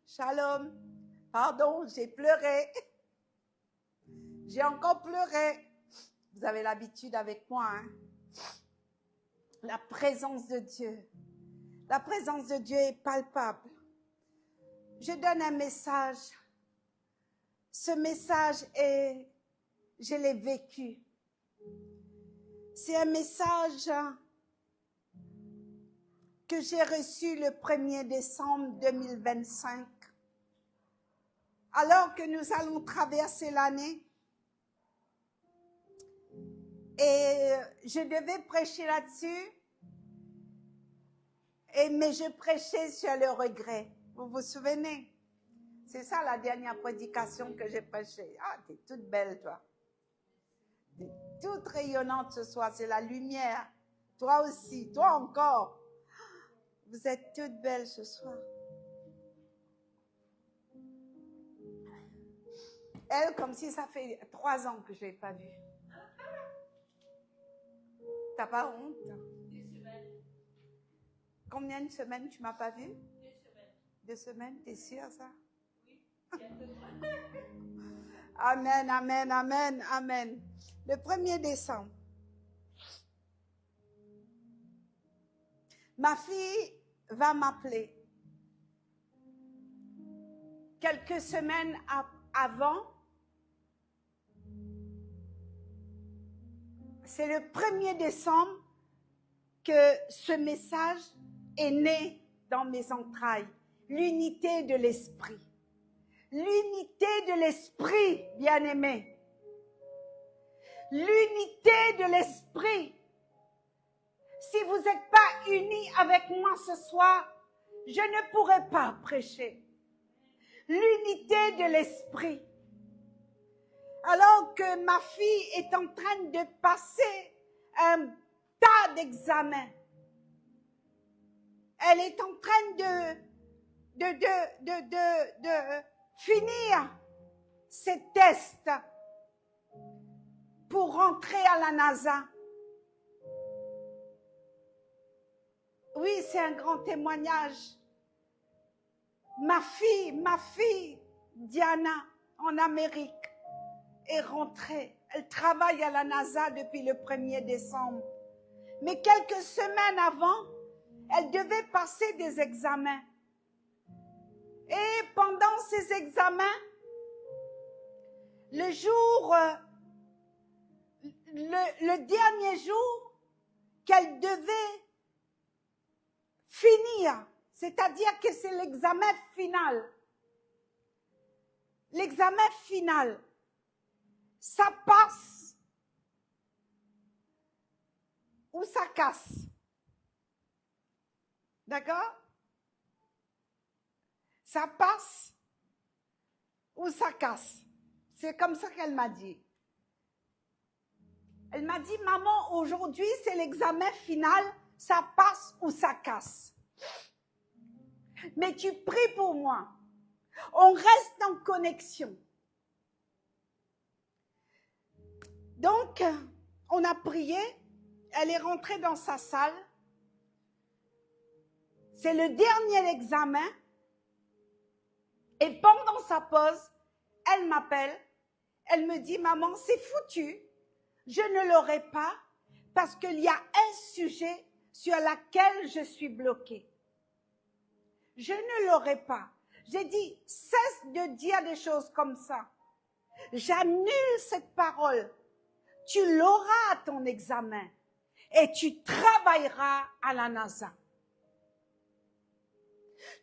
Shalom. Pardon, j'ai pleuré. J'ai encore pleuré. Vous avez l'habitude avec moi, hein? La présence de Dieu. La présence de Dieu est palpable. Je donne un message. Ce message est, je l'ai vécu. C'est un message que j'ai reçu le 1er décembre 2025. Alors que nous allons traverser l'année. Et je devais prêcher là-dessus. Mais je prêchais sur le regret. Vous vous souvenez? C'est ça la dernière prédication que j'ai prêchée. Ah, t'es toute belle, toi. T'es toute rayonnante ce soir. C'est la lumière. Toi aussi. Toi encore. Vous êtes toute belle ce soir. Elle, comme si ça fait 3 ans que je ne l'ai pas vue. T'as pas honte? 2 semaines. Combien de semaines tu m'as pas vue? 2 semaines. 2 semaines, t'es sûre ça? Oui, bientôt. Amen, amen, amen, amen. Le 1er décembre, ma fille va m'appeler. Quelques semaines avant, c'est le 1er décembre que ce message est né dans mes entrailles. L'unité de l'esprit. L'unité de l'esprit, bien-aimé. L'unité de l'esprit. Si vous n'êtes pas unis avec moi ce soir, je ne pourrai pas prêcher. L'unité de l'esprit. Alors que ma fille est en train de passer un tas d'examens. Elle est en train de finir ses tests pour rentrer à la NASA. Oui, c'est un grand témoignage. Ma fille, Diana, en Amérique, est rentrée. Elle travaille à la NASA depuis le 1er décembre. Mais quelques semaines avant, elle devait passer des examens. Et pendant ces examens, le dernier jour qu'elle devait finir, c'est-à-dire que c'est l'examen final. L'examen final, ça passe ou ça casse. D'accord? Ça passe ou ça casse. C'est comme ça qu'elle m'a dit. Elle m'a dit, maman, aujourd'hui, c'est l'examen final, ça passe ou ça casse. Mais tu pries pour moi. On reste en connexion. Donc, on a prié. Elle est rentrée dans sa salle. C'est le dernier examen. Et pendant sa pause, elle m'appelle. Elle me dit, maman, c'est foutu. Je ne l'aurai pas parce qu'il y a un sujet sur lequel je suis bloquée. Je ne l'aurai pas. J'ai dit, cesse de dire des choses comme ça. J'annule cette parole. Tu l'auras à ton examen et tu travailleras à la NASA.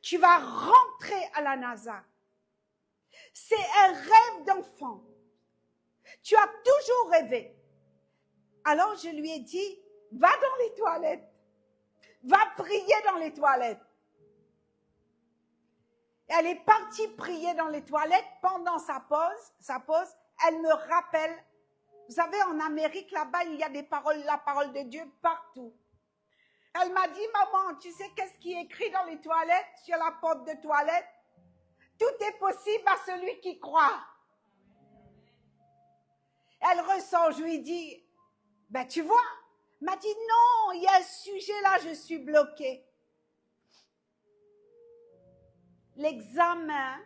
Tu vas rentrer à la NASA. C'est un rêve d'enfant. Tu as toujours rêvé. Alors je lui ai dit, va dans les toilettes. Va prier dans les toilettes. Elle est partie prier dans les toilettes pendant sa pause, elle me rappelle. Vous savez, en Amérique, là-bas, il y a la parole de Dieu partout. Elle m'a dit, maman, tu sais qu'est-ce qui est écrit dans les toilettes, sur la porte de toilette? Tout est possible à celui qui croit. Elle ressort, je lui dis, ben tu vois, elle m'a dit, non, il y a un sujet là, je suis bloquée. l'examen,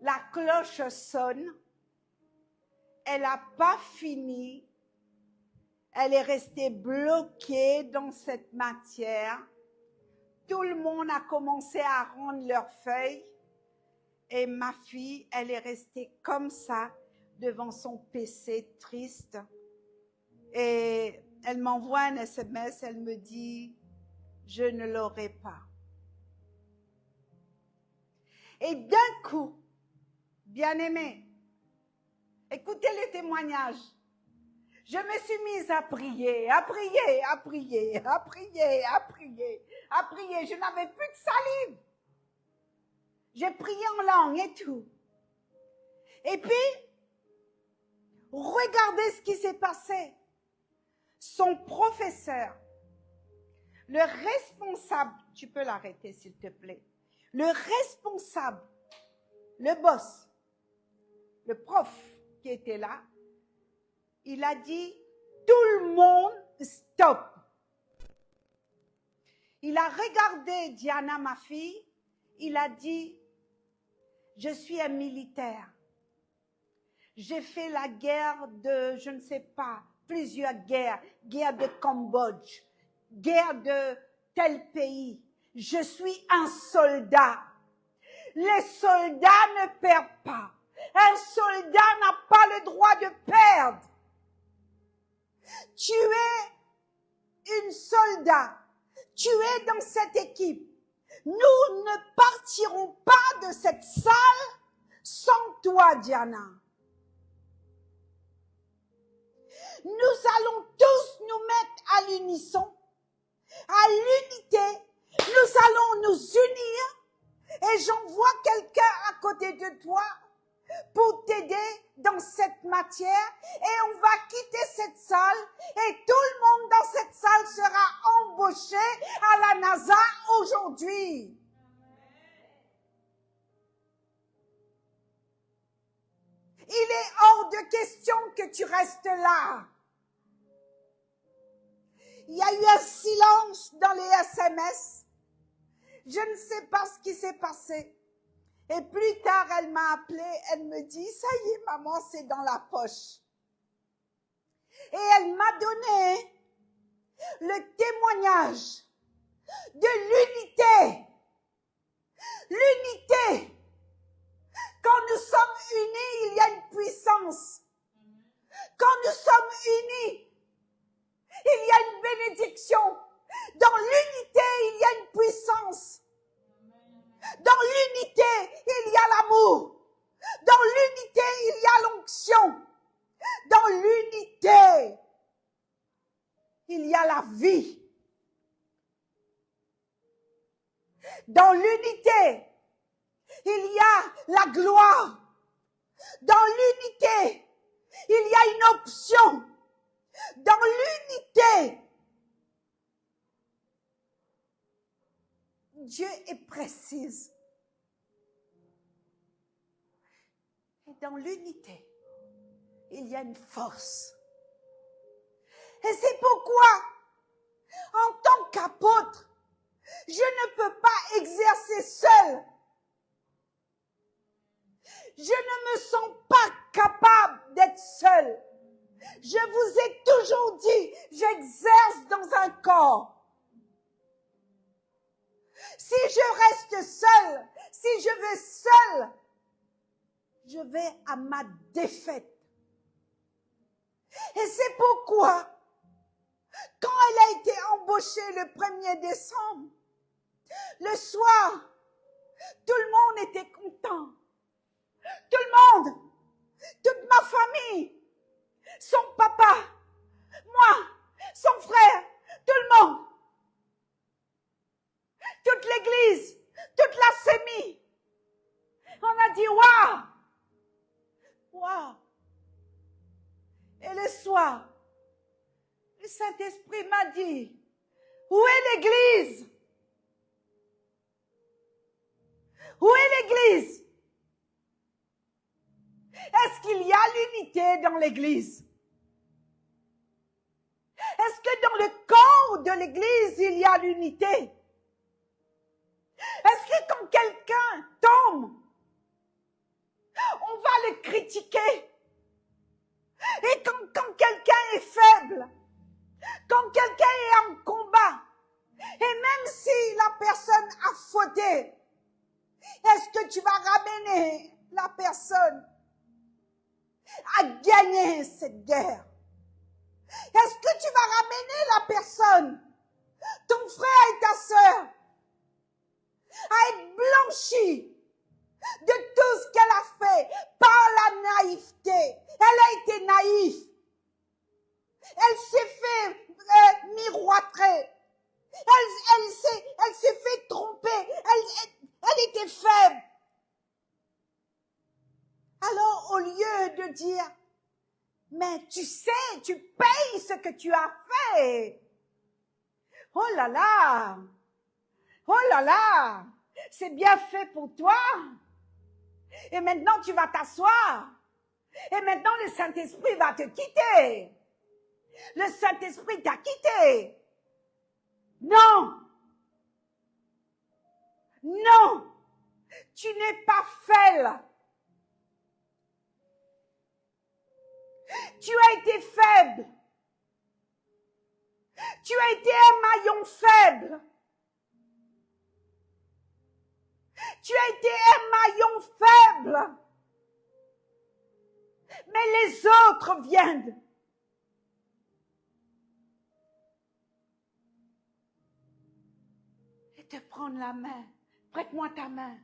la cloche sonne, elle n'a pas fini, elle est restée bloquée dans cette matière. Tout le monde a commencé à rendre leurs feuilles et ma fille, elle est restée comme ça devant son PC triste et elle m'envoie un SMS, elle me dit « Je ne l'aurai pas ». Et d'un coup, bien-aimé, écoutez le témoignage. Je me suis mise à prier, à prier, à prier, à prier, à prier, à prier. Je n'avais plus de salive. J'ai prié en langue et tout. Et puis, regardez ce qui s'est passé. Son professeur, le responsable, tu peux l'arrêter s'il te plaît, le responsable, le boss, le prof qui était là, il a dit, tout le monde, stop. Il a regardé Diana, ma fille, il a dit, je suis un militaire. J'ai fait la guerre de, je ne sais pas, plusieurs guerres, guerre de Cambodge, guerre de tel pays. Je suis un soldat. Les soldats ne perdent pas. Un soldat n'a pas le droit de perdre. Tu es une soldat. Tu es dans cette équipe. Nous ne partirons pas de cette salle sans toi, Diana. Nous allons tous nous mettre à l'unisson, à l'unité. Nous allons nous unir et j'envoie quelqu'un à côté de toi pour t'aider dans cette matière et on va quitter cette salle et tout le monde dans cette salle sera embauché à la NASA aujourd'hui. Il est hors de question que tu restes là. Il y a eu un silence dans les SMS. Je ne sais pas ce qui s'est passé. Et plus tard, elle m'a appelée, elle me dit, ça y est, maman, c'est dans la poche. Et elle m'a donné le témoignage de l'unité. L'unité. Quand nous sommes unis, il y a une puissance. Quand nous sommes unis, il y a une bénédiction. Dans l'unité, il y a une puissance. Dans l'unité, il y a l'amour. Dans l'unité, il y a l'onction. Dans l'unité, il y a la vie. Dans l'unité, il y a la gloire. Dans l'unité, il y a une option. Dans l'unité, Dieu est précis. Et dans l'unité, il y a une force. Et c'est pourquoi, en tant qu'apôtre, je ne peux pas exercer seul. Je ne me sens pas capable d'être seul. Je vous ai toujours dit, j'exerce dans un corps. Si je reste seul, si je vais seul, je vais à ma défaite. Et c'est pourquoi, quand elle a été embauchée le 1er décembre, le soir, tout le monde était content. Tout le monde, toute ma famille, son papa, moi, son frère, tout le monde, toute l'église, toute la sémie. On a dit waouh, waouh. Et le soir, le Saint-Esprit m'a dit, où est l'église? Où est l'église? Est-ce qu'il y a l'unité dans l'église? Est-ce que dans le corps de l'église, il y a l'unité? Est-ce que quand quelqu'un tombe, on va le critiquer? Et quand quelqu'un est faible, quand quelqu'un est en combat, et même si la personne a fauté, est-ce que tu vas ramener la personne à gagner cette guerre? Est-ce que tu vas ramener la personne, ton frère et ta sœur, à être blanchi de tout ce qu'elle a fait par la naïveté? Elle a été naïve. Elle s'est fait miroiter. Elle s'est fait tromper. Elle était faible. Alors, au lieu de dire, mais tu sais, tu payes ce que tu as fait. Oh là, c'est bien fait pour toi. Et maintenant, tu vas t'asseoir. Et maintenant, le Saint-Esprit va te quitter. Le Saint-Esprit t'a quitté. Non. Non. Tu n'es pas faible. Tu as été faible. Tu as été un maillon faible. Tu as été un maillon faible. Mais les autres viennent. Et te prendre la main. Prête-moi ta main.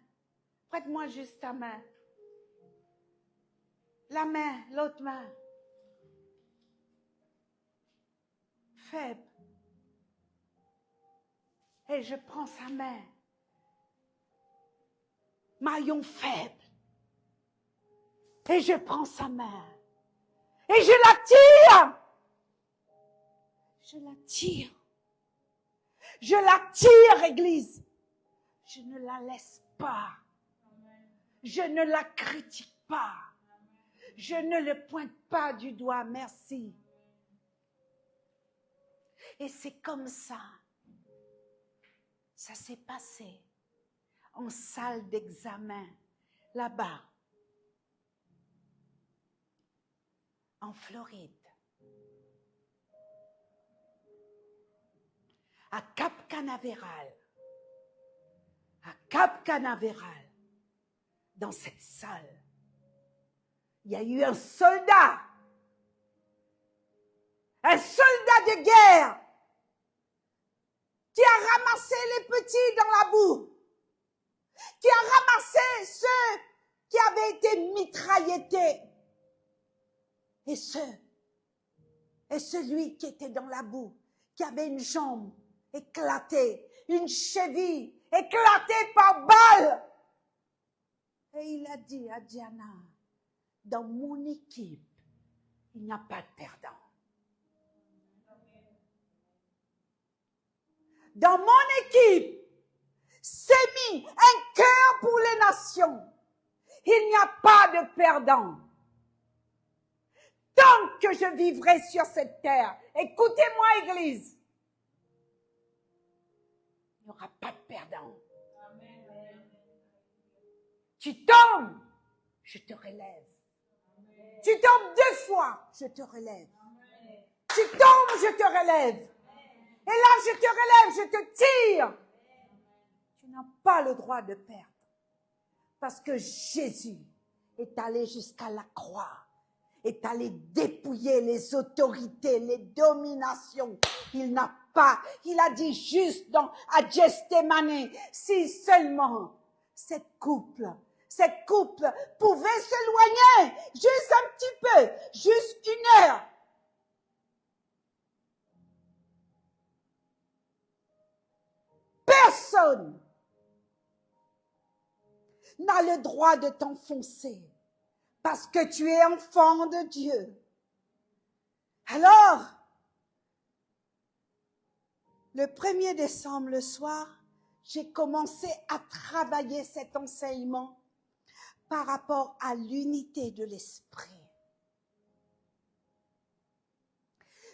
Prête-moi juste ta main. La main, l'autre main. Faible. Et je prends sa main. Maillon faible. Et je prends sa main. Et je la tire. Je la tire. Je la tire, Église. Je ne la laisse pas. Je ne la critique pas. Je ne le pointe pas du doigt. Merci. Et c'est comme ça. Ça s'est passé en salle d'examen, là-bas, en Floride, à Cap Canaveral, dans cette salle, il y a eu un soldat de guerre, qui a ramassé les petits dans la boue, qui a ramassé ceux qui avaient été mitrailletés, et celui qui était dans la boue, qui avait une jambe éclatée, une cheville éclatée par balle. Et il a dit à Diana, dans mon équipe, il n'y a pas de perdant. Dans mon équipe, c'est mis un cœur pour les nations. Il n'y a pas de perdant. Tant que je vivrai sur cette terre, écoutez-moi, Église, il n'y aura pas de perdant. Tu tombes, je te relève. Tu tombes 2 fois, je te relève. Tu tombes, je te relève. Et là, je te relève, je te tire. Tu n'as pas le droit de perdre. Parce que Jésus est allé jusqu'à la croix, est allé dépouiller les autorités, les dominations. Il a dit juste à Gethsémani, si seulement cette couple pouvait s'éloigner juste un petit peu, juste 1 heure. Personne n'a le droit de t'enfoncer parce que tu es enfant de Dieu. Alors, le 1er décembre, le soir, j'ai commencé à travailler cet enseignement par rapport à l'unité de l'esprit.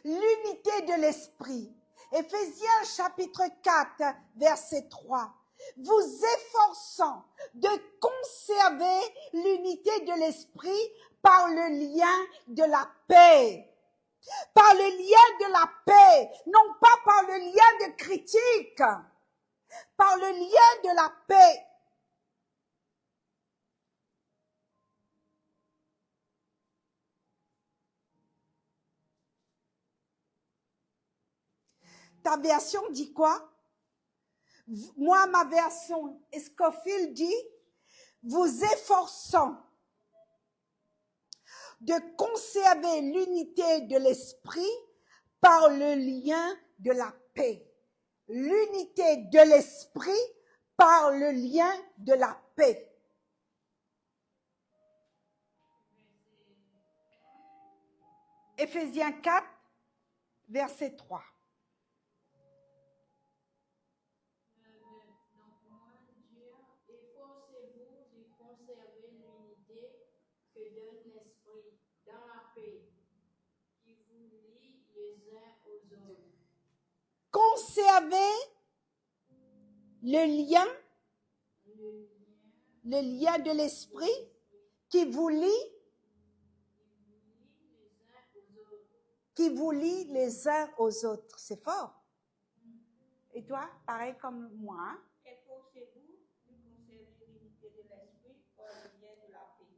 L'unité de l'esprit. Éphésiens chapitre 4, verset 3. vous efforçant de conserver l'unité de l'esprit par le lien de la paix. Par le lien de la paix, non pas par le lien de critique, par le lien de la paix. Ta version dit quoi? Moi, ma version Scofield dit, vous efforçant de conserver l'unité de l'esprit par le lien de la paix. L'unité de l'esprit par le lien de la paix. Éphésiens 4, verset 3. Donc, moi, dire, efforcez-vous de conserver l'unité que donne l'esprit dans la paix, qui vous lie les uns aux autres. Conserver le lien de l'esprit qui vous lie les uns aux autres. C'est fort. Et toi, pareil comme moi. Hein? Efforcez-vous de conserver l'unité de l'esprit par le lien de la paix.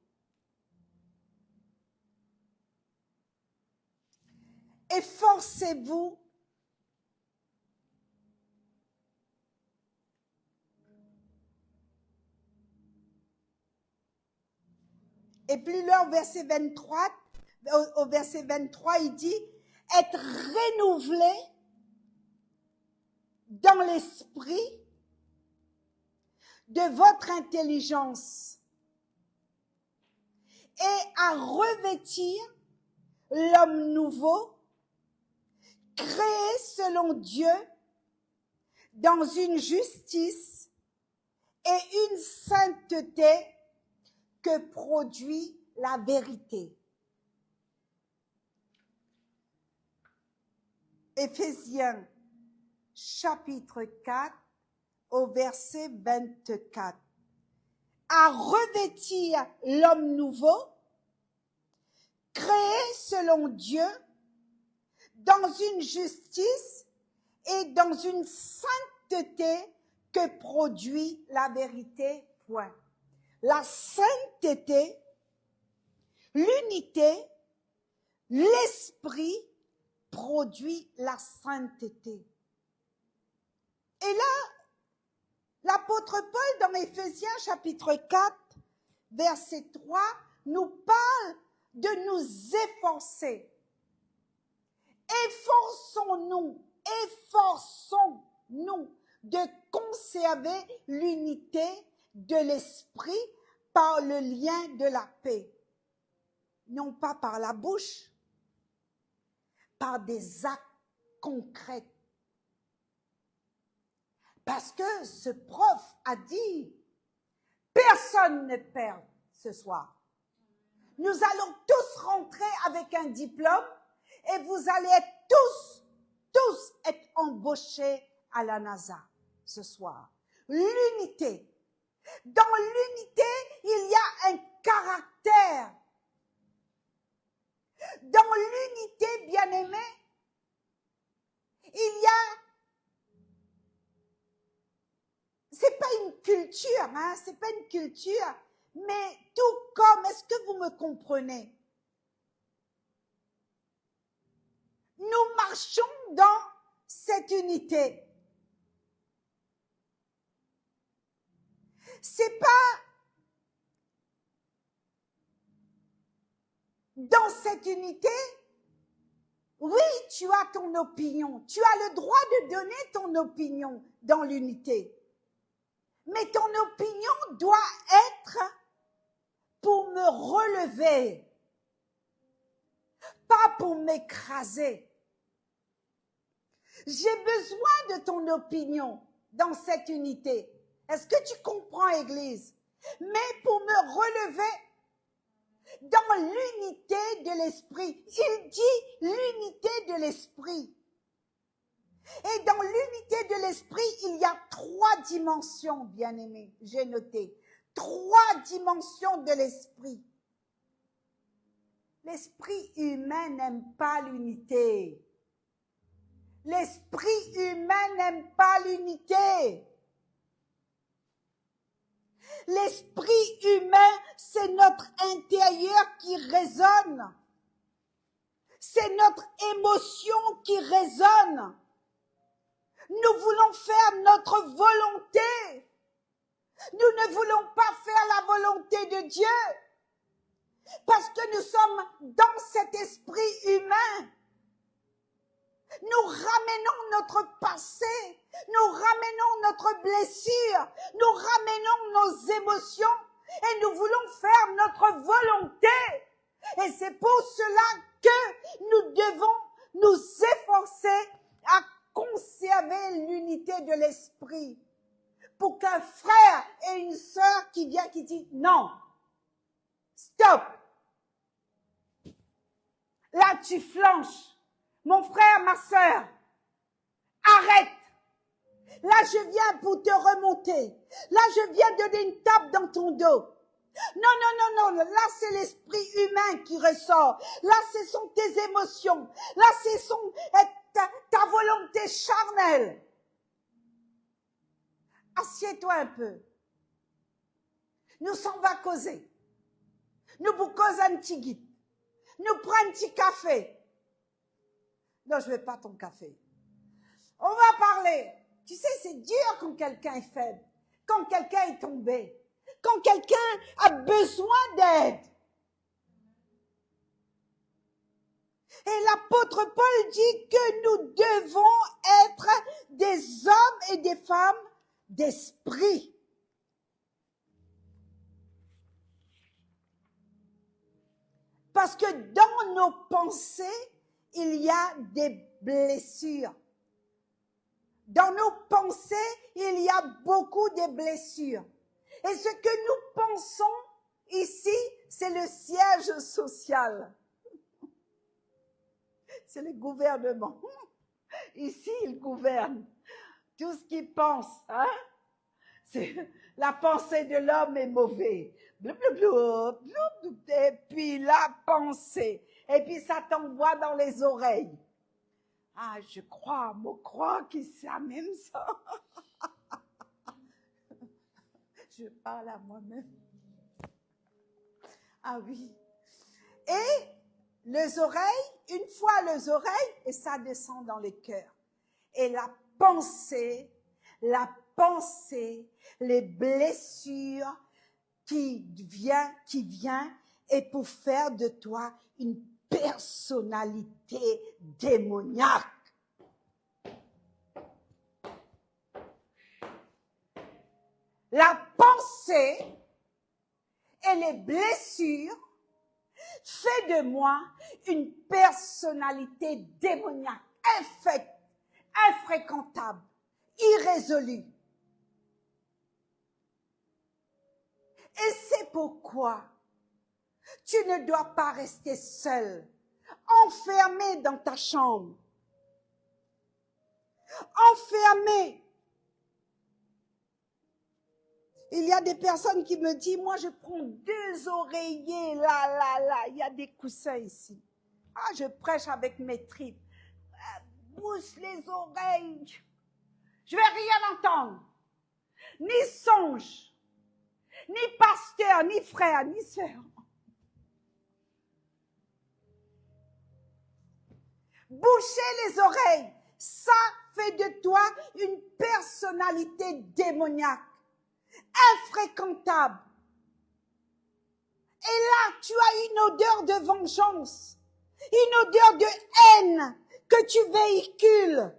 Efforcez-vous et plus loin au verset 23, il dit être renouvelé dans l'esprit de votre intelligence et à revêtir l'homme nouveau, créé selon Dieu dans une justice et une sainteté que produit la vérité. Éphésiens chapitre 4 au verset 24. À revêtir l'homme nouveau, créé selon Dieu, dans une justice et dans une sainteté que produit la vérité. Point. La sainteté, l'unité, l'esprit produit la sainteté. Et là, l'apôtre Paul dans Éphésiens chapitre 4, verset 3, nous parle de nous efforcer. Efforçons-nous de conserver l'unité de l'esprit par le lien de la paix. Non pas par la bouche, par des actes concrets. Parce que ce prof a dit, personne ne perd ce soir. Nous allons tous rentrer avec un diplôme et vous allez être tous être embauchés à la NASA ce soir. L'unité. Dans l'unité, il y a un caractère. Dans l'unité, bien-aimé, il y a, c'est pas une culture, hein, c'est pas une culture, mais tout comme, est-ce que vous me comprenez? Nous marchons dans cette unité. C'est pas dans cette unité, oui, tu as ton opinion. Tu as le droit de donner ton opinion dans l'unité. Mais ton opinion doit être pour me relever, pas pour m'écraser. J'ai besoin de ton opinion dans cette unité. Est-ce que tu comprends, Église? Mais pour me relever dans l'unité de l'esprit. Il dit l'unité de l'esprit. Et dans l'unité de l'esprit, il y a 3 dimensions, bien-aimés. J'ai noté. 3 dimensions de l'esprit. L'esprit humain n'aime pas l'unité. L'esprit humain n'aime pas l'unité. L'esprit humain, c'est notre intérieur qui résonne. C'est notre émotion qui résonne. Nous voulons faire notre volonté. Nous ne voulons pas faire la volonté de Dieu. Parce que nous sommes dans cet esprit humain. Nous ramenons notre passé, nous ramenons notre blessure, nous ramenons nos émotions et nous voulons faire notre volonté. Et c'est pour cela que nous devons nous efforcer à conserver l'unité de l'esprit. Pour qu'un frère et une sœur qui vient qui dit non, stop. Là tu flanches. Mon frère, ma sœur, arrête. Là, je viens pour te remonter. Là, je viens donner une tape dans ton dos. Non. Là, c'est l'esprit humain qui ressort. Là, ce sont tes émotions. Là, ce sont ta volonté charnelle. Assieds-toi un peu. Nous s'en va causer. Nous vous causons un petit guide. Nous prenons un petit café. Non, je ne veux pas ton café. On va parler. Tu sais, c'est dur quand quelqu'un est faible, quand quelqu'un est tombé, quand quelqu'un a besoin d'aide. Et l'apôtre Paul dit que nous devons être des hommes et des femmes d'esprit. Parce que dans nos pensées, il y a des blessures. Dans nos pensées, il y a beaucoup de blessures. Et ce que nous pensons ici, c'est le siège social. C'est le gouvernement. Ici, il gouverne. Tout ce qu'il pense, hein? La pensée de l'homme est mauvaise. Et puis la pensée. Et puis ça t'envoie dans les oreilles. Ah, je crois que c'est la même ça. Je parle à moi-même. Ah oui. Et les oreilles, une fois les oreilles, et ça descend dans les cœurs. Et la pensée, les blessures qui vient et pour faire de toi une personnalité démoniaque. La pensée et les blessures fait de moi une personnalité démoniaque, infréquentable, irrésolue. Et c'est pourquoi tu ne dois pas rester seul, enfermé dans ta chambre, enfermé. Il y a des personnes qui me disent, moi je prends 2 oreillers, là, il y a des coussins ici. Ah, je prêche avec mes tripes. Bouche les oreilles. Je vais rien entendre. Ni songe, ni pasteur, ni frère, ni sœur. Boucher les oreilles, ça fait de toi une personnalité démoniaque, infréquentable. Et là, tu as une odeur de vengeance, une odeur de haine que tu véhicules.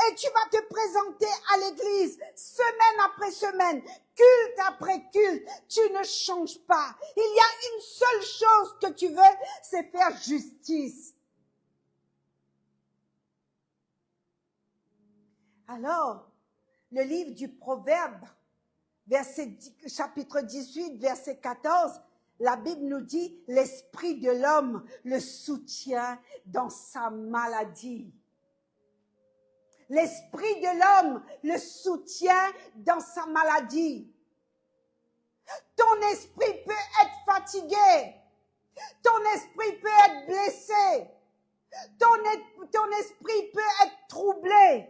Et tu vas te présenter à l'église semaine après semaine, culte après culte. Tu ne changes pas. Il y a une seule chose que tu veux, c'est faire justice. Alors, le livre du Proverbe, chapitre 18, verset 14, la Bible nous dit, l'esprit de l'homme le soutient dans sa maladie. L'esprit de l'homme le soutient dans sa maladie. Ton esprit peut être fatigué. Ton esprit peut être blessé. Ton esprit peut être troublé.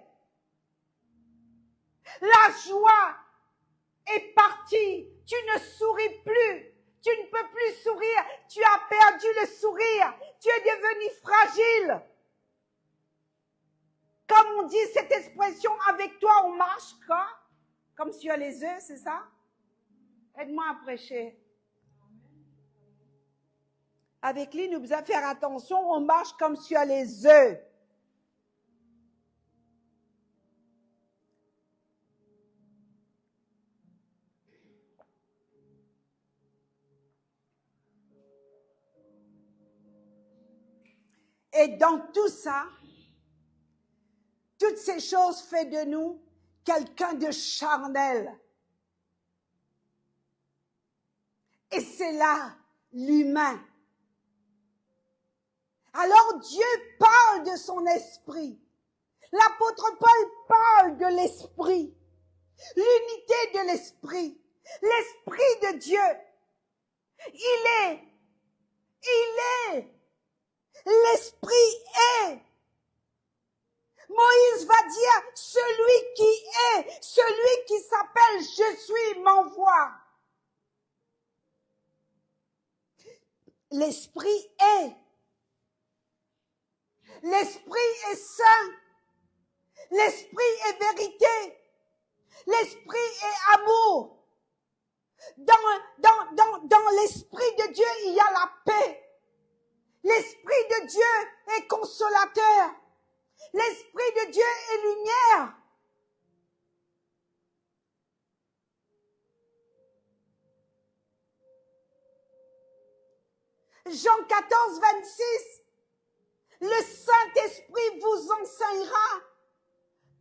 La joie est partie. Tu ne souris plus. Tu ne peux plus sourire. Tu as perdu le sourire. Tu es devenu fragile. Comme on dit cette expression, avec toi on marche quoi? Comme sur les œufs, c'est ça? Aide-moi à prêcher. Avec lui, nous devons faire attention, on marche comme sur les œufs. Et dans tout ça, toutes ces choses font de nous quelqu'un de charnel. Et c'est là l'humain. Alors Dieu parle de son esprit. L'apôtre Paul parle de l'esprit. L'unité de l'esprit. L'esprit de Dieu. Il est. L'esprit est. Moïse va dire, celui qui est, celui qui s'appelle je suis m'envoie. L'esprit est. L'esprit est saint. L'esprit est vérité. L'esprit est amour. Dans l'esprit de Dieu, il y a la paix. L'esprit de Dieu est consolateur. L'esprit de Dieu est lumière. Jean 14, 26. Le Saint-Esprit vous enseignera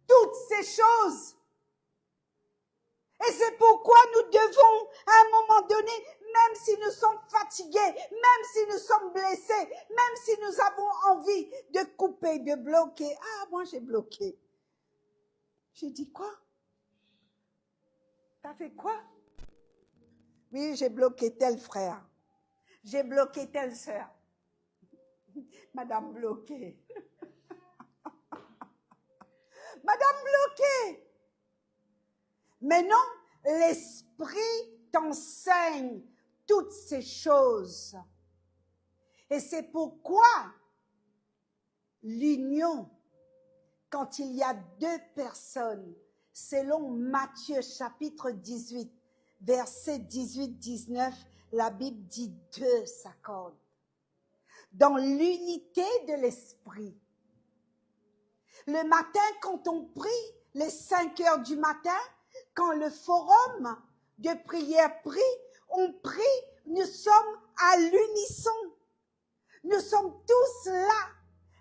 toutes ces choses. Et c'est pourquoi nous devons, à un moment donné, même si nous sommes fatigués, même si nous sommes blessés, même si nous avons envie de couper, de bloquer. Ah, moi j'ai bloqué. J'ai dit quoi? T'as fait quoi? Oui, j'ai bloqué tel frère. J'ai bloqué telle sœur. Madame bloquée. Madame bloquée. Mais non, l'esprit t'enseigne toutes ces choses. Et c'est pourquoi l'union, quand il y a deux personnes, selon Matthieu chapitre 18, versets 18-19, la Bible dit deux s'accordent. Dans l'unité de l'esprit. Le matin, quand on prie, les 5 heures du matin, quand le forum de prière prie, on prie, nous sommes à l'unisson. Nous sommes tous là,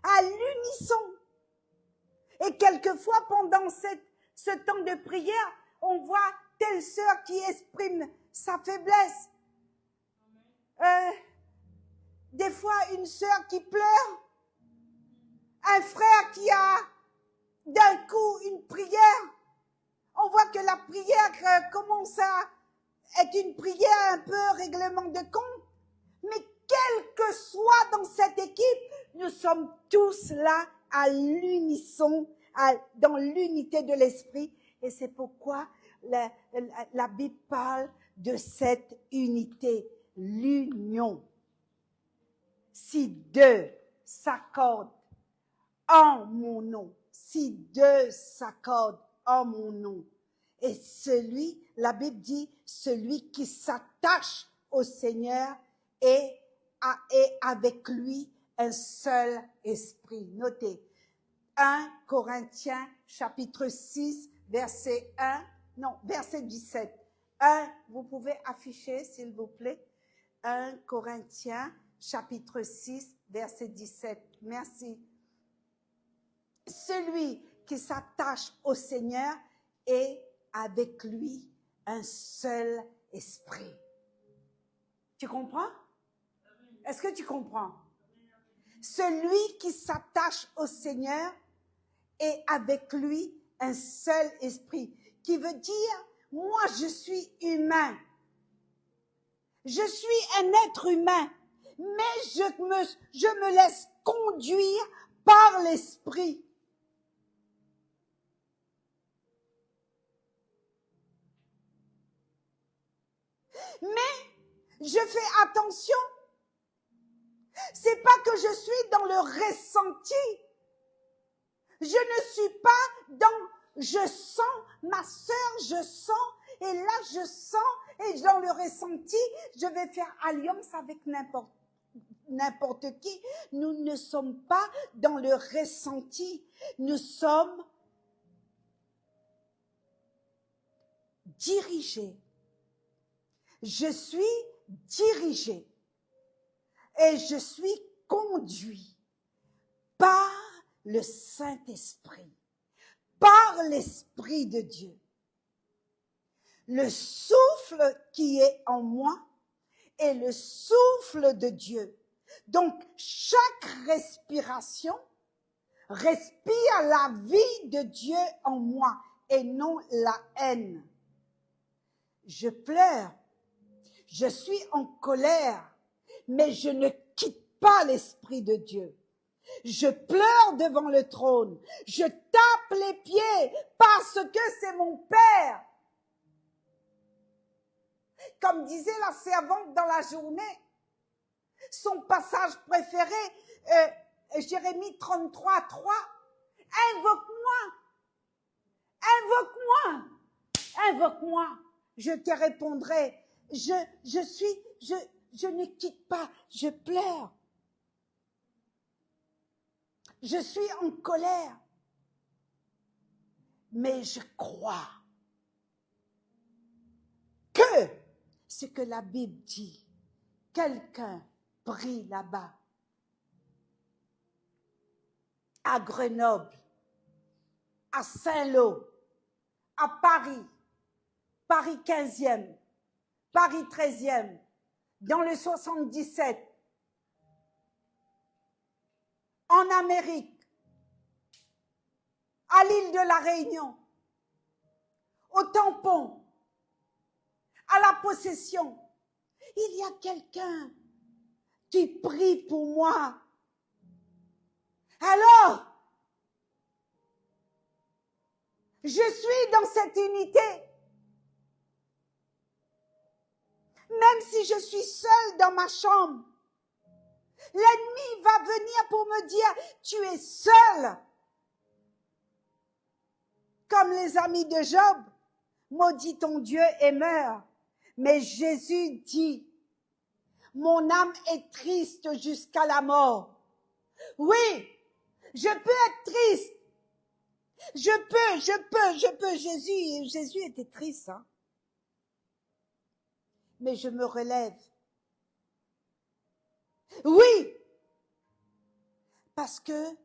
à l'unisson. Et quelquefois, pendant ce temps de prière, on voit telle sœur qui exprime sa faiblesse. Des fois, une sœur qui pleure, un frère qui a d'un coup une prière. On voit que la prière commence à être une prière un peu règlement de compte. Mais quel que soit dans cette équipe, nous sommes tous là à l'unisson, dans l'unité de l'esprit. Et c'est pourquoi la Bible parle de cette unité, l'union. Si deux s'accordent en mon nom, si deux s'accordent en mon nom, et celui, la Bible dit, celui qui s'attache au Seigneur est avec lui un seul esprit. Notez, 1 Corinthiens chapitre 6, verset 17. Vous pouvez afficher s'il vous plaît, 1 Corinthiens chapitre 6, verset 17. Merci. Celui qui s'attache au Seigneur est avec lui un seul esprit. Tu comprends? Est-ce que tu comprends? Celui qui s'attache au Seigneur et avec lui un seul esprit. Qui veut dire, moi je suis humain. Je suis un être humain, mais je me laisse conduire par l'esprit. Mais je fais attention. C'est pas que je suis dans le ressenti. Je ne suis pas dans je sens ma sœur, je sens, et là je sens, et dans le ressenti, je vais faire alliance avec n'importe qui. Nous ne sommes pas dans le ressenti. Nous sommes dirigés. Je suis dirigé et je suis conduit par le Saint-Esprit, par l'Esprit de Dieu. Le souffle qui est en moi est le souffle de Dieu. Donc, chaque respiration respire la vie de Dieu en moi et non la haine. Je pleure, je suis en colère, mais je ne quitte pas l'Esprit de Dieu. Je pleure devant le trône, je tape les pieds parce que c'est mon Père. Comme disait la servante dans la journée, son passage préféré, Jérémie 33, 3, invoque-moi, invoque-moi, invoque-moi, je te répondrai. Je ne quitte pas, je pleure. Je suis en colère, mais je crois que ce que la Bible dit, quelqu'un prie là-bas, à Grenoble, à Saint-Lô, à Paris, Paris 15e, Paris 13e, dans le 77, en Amérique, à l'île de la Réunion, au tampon, à la possession. Il y a quelqu'un qui prie pour moi. Alors, je suis dans cette unité. Même si je suis seule dans ma chambre, l'ennemi va venir pour me dire, tu es seule. Comme les amis de Job, maudis ton Dieu et meurs. Mais Jésus dit, mon âme est triste jusqu'à la mort. Oui, je peux être triste. Je peux. Jésus était triste, hein. Mais je me relève. Oui, parce que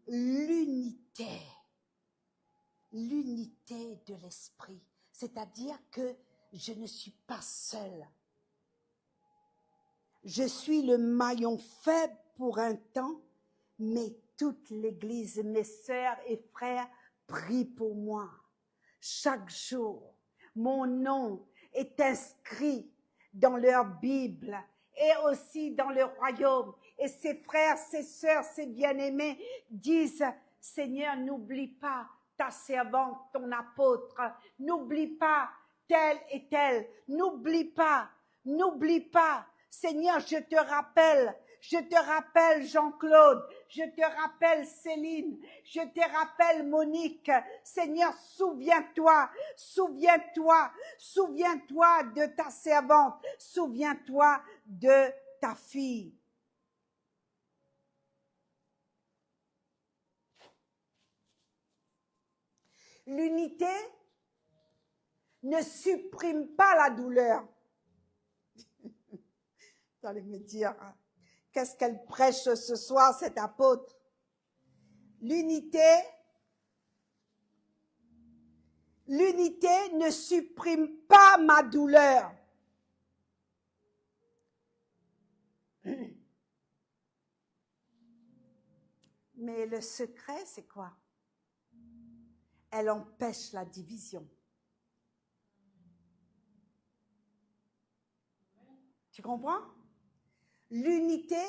l'unité de l'esprit, c'est-à-dire que je ne suis pas seule. Je suis le maillon faible pour un temps, mais toute l'Église, mes sœurs et frères, prient pour moi. Chaque jour, mon nom est inscrit dans leur Bible et aussi dans le royaume. Et ses frères, ses sœurs, ses bien-aimés disent, Seigneur, n'oublie pas ta servante, ton apôtre, n'oublie pas tel et tel, n'oublie pas. Seigneur, je te rappelle Jean-Claude, je te rappelle Céline, je te rappelle Monique. Seigneur, souviens-toi de ta servante, souviens-toi de ta fille. L'unité ne supprime pas la douleur. Vous allez me dire, qu'est-ce qu'elle prêche ce soir, cet apôtre? L'unité ne supprime pas ma douleur. Mais le secret, c'est quoi? elle empêche la division. Tu comprends? L'unité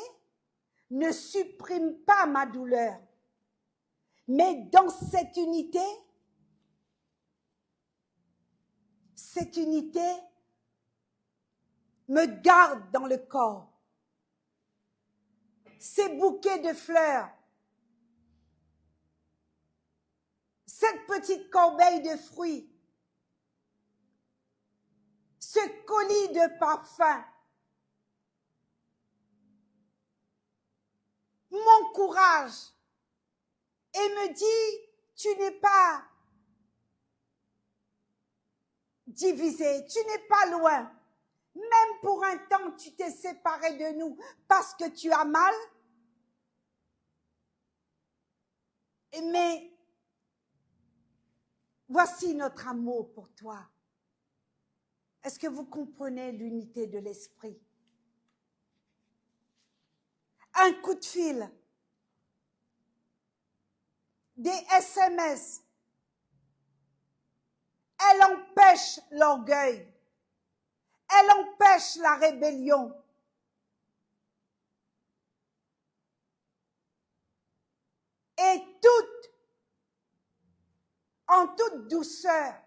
ne supprime pas ma douleur, mais dans cette unité me garde dans le corps. Ces bouquets de fleurs, cette petite corbeille de fruits, ce colis de parfums, m'encourage et me dit, tu n'es pas divisé, tu n'es pas loin. Même pour un temps, tu t'es séparé de nous parce que tu as mal. Mais voici notre amour pour toi. Est-ce que vous comprenez l'unité de l'esprit? Un coup de fil, des SMS, elle empêche l'orgueil, elle empêche la rébellion. Et en toute douceur,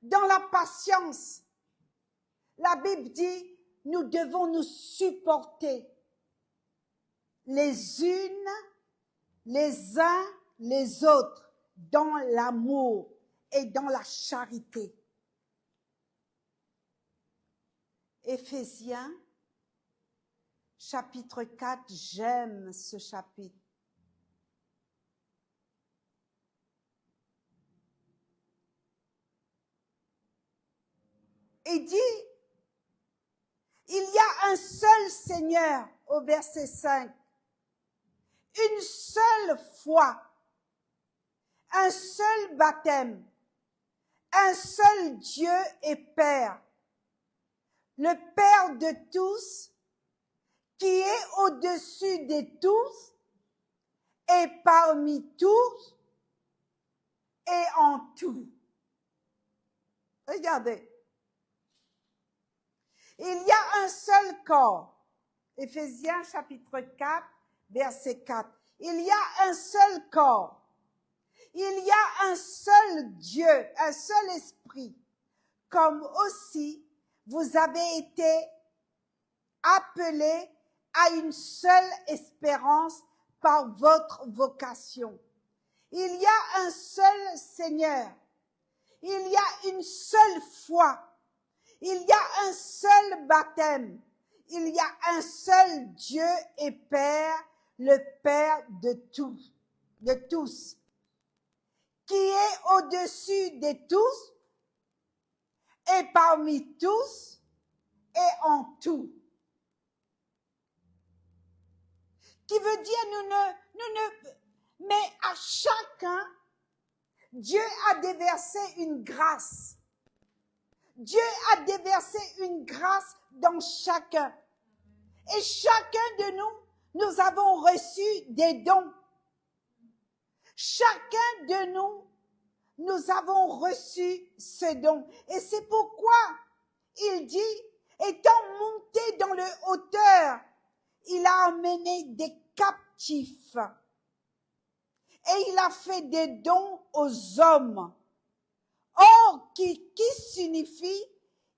dans la patience, la Bible dit, nous devons nous supporter les unes, les uns, les autres, dans l'amour et dans la charité. Éphésiens, chapitre 4, j'aime ce chapitre. Et dit, il y a un seul Seigneur, au verset 5, une seule foi, un seul baptême, un seul Dieu et Père, le Père de tous, qui est au-dessus de tous et parmi tous et en tout. Regardez. Il y a un seul corps. Éphésiens chapitre 4, verset 4. Il y a un seul corps. Il y a un seul Dieu, un seul esprit. Comme aussi vous avez été appelés à une seule espérance par votre vocation. Il y a un seul Seigneur. Il y a une seule foi. Il y a un seul baptême. Il y a un seul Dieu et Père, le Père de tous, qui est au-dessus de tous et parmi tous et en tout. Qui veut dire mais à chacun, Dieu a déversé une grâce. Dieu a déversé une grâce dans chacun. Et chacun de nous avons reçu des dons. Chacun de nous avons reçu ce don. Et c'est pourquoi il dit, étant monté dans le hauteur, il a emmené des captifs. Et il a fait des dons aux hommes. Or, qui signifie,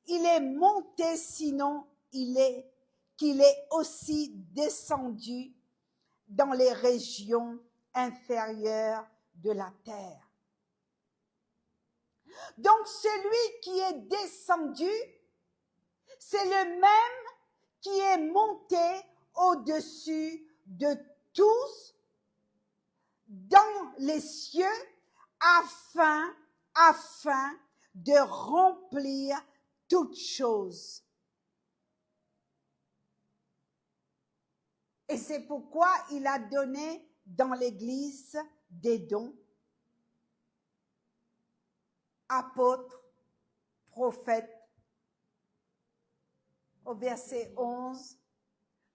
il est monté, sinon qu'il est aussi descendu dans les régions inférieures de la terre. Donc, celui qui est descendu, c'est le même qui est monté au-dessus de tous dans les cieux afin de remplir toutes choses. Et c'est pourquoi il a donné dans l'Église des dons, apôtres, prophètes, au verset 11,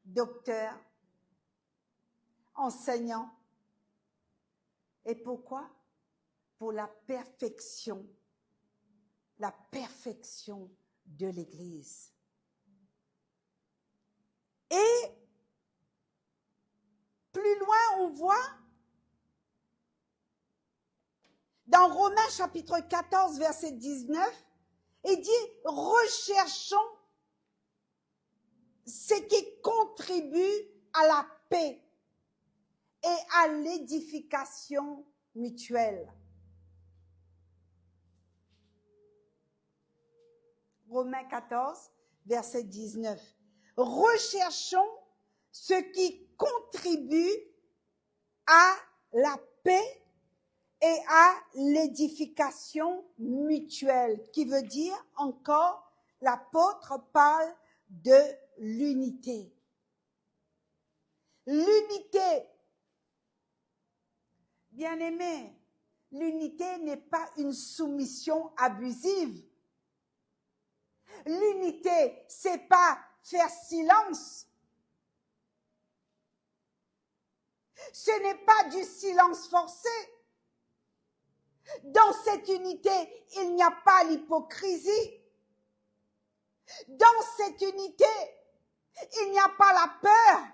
docteurs, enseignants. Et pourquoi? pour la perfection de l'Église. Et plus loin, on voit dans Romains chapitre 14, verset 19, il dit « Recherchons ce qui contribue à la paix et à l'édification mutuelle. » Romains 14, verset 19. Recherchons ce qui contribue à la paix et à l'édification mutuelle, qui veut dire encore, l'apôtre parle de l'unité. L'unité, bien-aimé, l'unité n'est pas une soumission abusive. L'unité, c'est pas faire silence. Ce n'est pas du silence forcé. Dans cette unité, il n'y a pas l'hypocrisie. Dans cette unité, il n'y a pas la peur.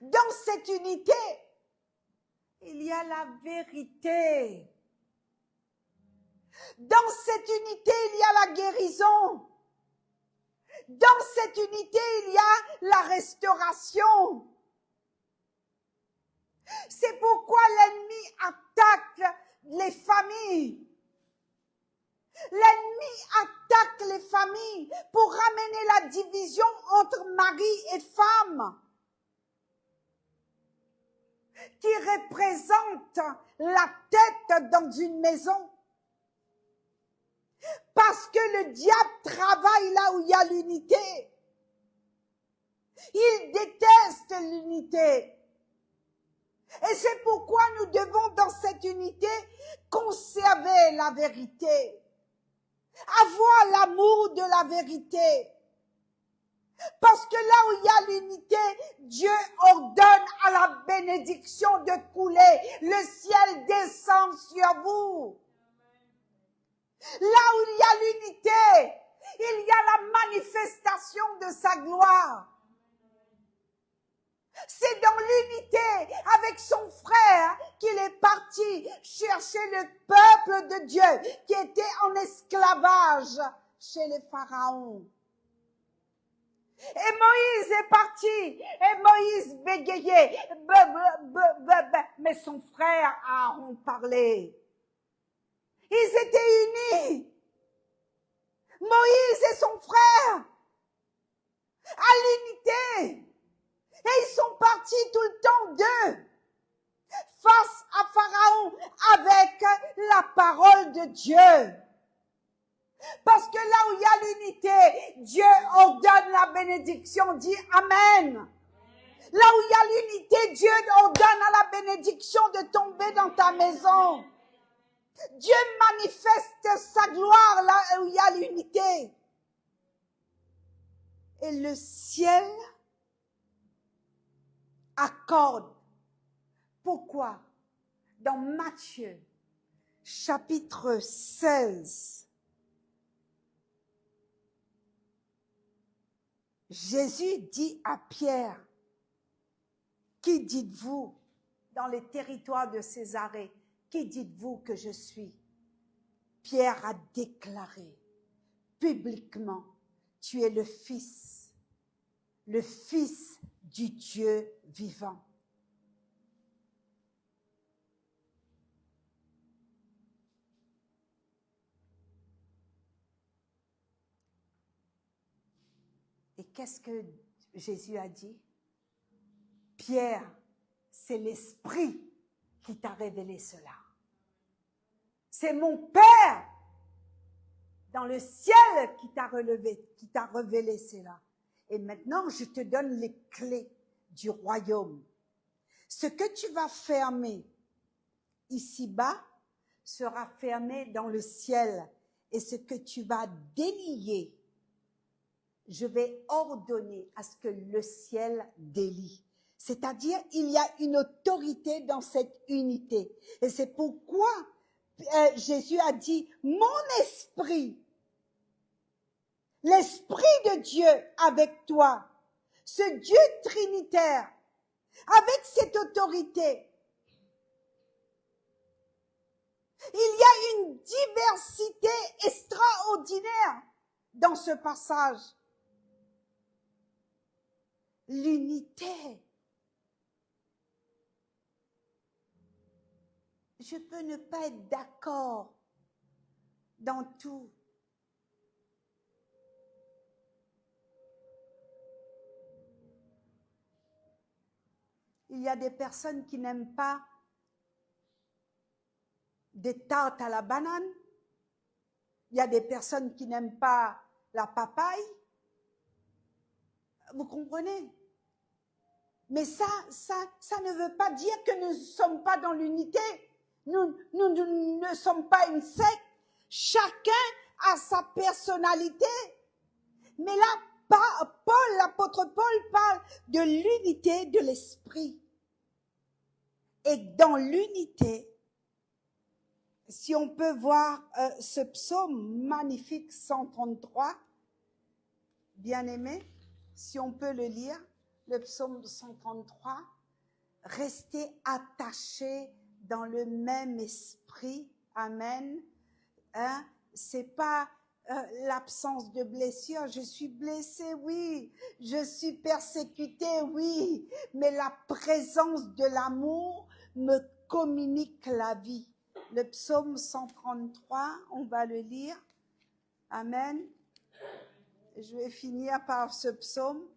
Dans cette unité, il y a la vérité. Dans cette unité, il y a la guérison. Dans cette unité, il y a la restauration. C'est pourquoi l'ennemi attaque les familles. L'ennemi attaque les familles pour ramener la division entre mari et femme, qui représente la tête dans une maison. Parce que le diable travaille là où il y a l'unité. Il déteste l'unité. Et c'est pourquoi nous devons dans cette unité conserver la vérité. Avoir l'amour de la vérité. Parce que là où il y a l'unité, Dieu ordonne à la bénédiction de couler. Le ciel descend sur vous. Là où il y a l'unité, il y a la manifestation de sa gloire. C'est dans l'unité avec son frère qu'il est parti chercher le peuple de Dieu qui était en esclavage chez les pharaons. Et Moïse est parti, et Moïse bégayait, mais son frère Aaron parlait. Ils étaient unis. Moïse et son frère, à l'unité. Et ils sont partis tout le temps d'eux, face à Pharaon, avec la parole de Dieu. Parce que là où il y a l'unité, Dieu ordonne la bénédiction, dit Amen. Là où il y a l'unité, Dieu ordonne à la bénédiction de tomber dans ta maison. Dieu manifeste sa gloire là où il y a l'unité. Et le ciel accorde. Pourquoi? Dans Matthieu, chapitre 16, Jésus dit à Pierre, qui dites-vous dans les territoires de Césarée, qui dites-vous que je suis? Pierre a déclaré publiquement, tu es le Fils du Dieu vivant. Et qu'est-ce que Jésus a dit? Pierre, c'est l'Esprit qui t'a révélé cela. C'est mon Père dans le ciel qui t'a révélé cela. Et maintenant, je te donne les clés du royaume. Ce que tu vas fermer ici-bas sera fermé dans le ciel. Et ce que tu vas délier je vais ordonner à ce que le ciel délie. C'est-à-dire, il y a une autorité dans cette unité. Et c'est pourquoi Jésus a dit, mon esprit, l'esprit de Dieu avec toi, ce Dieu trinitaire, avec cette autorité. Il y a une diversité extraordinaire dans ce passage. L'unité. Je peux ne pas être d'accord dans tout. Il y a des personnes qui n'aiment pas des tartes à la banane. Il y a des personnes qui n'aiment pas la papaye. Vous comprenez? Mais ça ne veut pas dire que nous ne sommes pas dans l'unité. Nous ne sommes pas une secte. Chacun a sa personnalité. Mais là, l'apôtre Paul parle de l'unité de l'esprit. Et dans l'unité, si on peut voir ce psaume magnifique 133, bien aimé, si on peut le lire, le psaume 133, restez attachés dans le même esprit. Amen. Hein? C'est pas l'absence de blessure. Je suis blessée, oui. Je suis persécutée, oui. Mais la présence de l'amour me communique la vie. Le psaume 133, on va le lire. Amen. Je vais finir par ce psaume.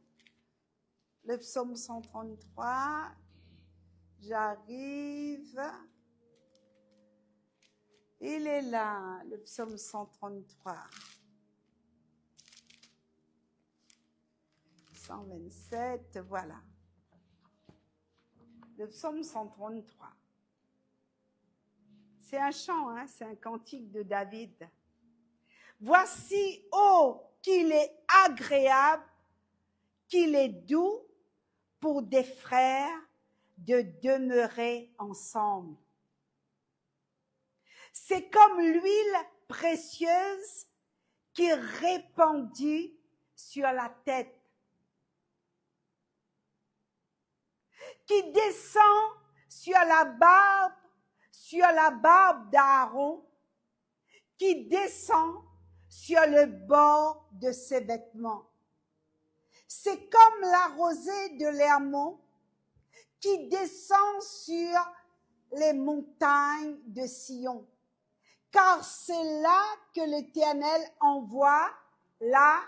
Le psaume 133. J'arrive. Il est là, le psaume 133. 127, voilà. Le psaume 133. C'est un chant, hein, c'est un cantique de David. Voici, oh, qu'il est agréable, qu'il est doux pour des frères de demeurer ensemble. C'est comme l'huile précieuse qui est répandue sur la tête, qui descend sur la barbe d'Aaron, qui descend sur le bord de ses vêtements. C'est comme la rosée de l'Hermon qui descend sur les montagnes de Sion. Car c'est là que l'Éternel envoie la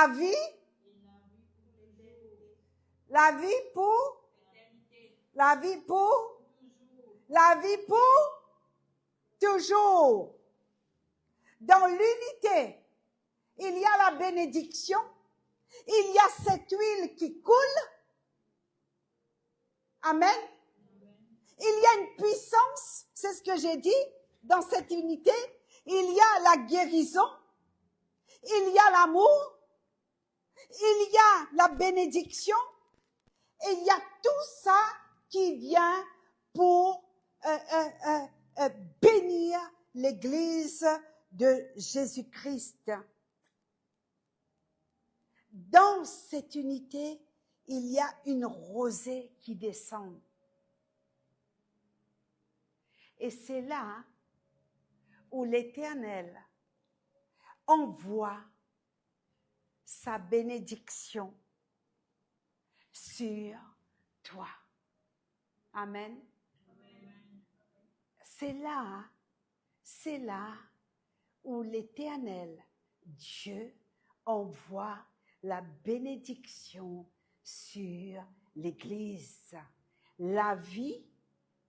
vie pour toujours. Dans l'unité, il y a la bénédiction, il y a cette huile qui coule. Amen. Il y a une puissance, c'est ce que j'ai dit, dans cette unité. Il y a la guérison, il y a l'amour, il y a la bénédiction, et il y a tout ça qui vient pour bénir l'Église de Jésus-Christ. Dans cette unité, il y a une rosée qui descend. Et c'est là où l'Éternel envoie sa bénédiction sur toi. Amen. C'est là où l'Éternel, Dieu, envoie la bénédiction sur l'Église. La vie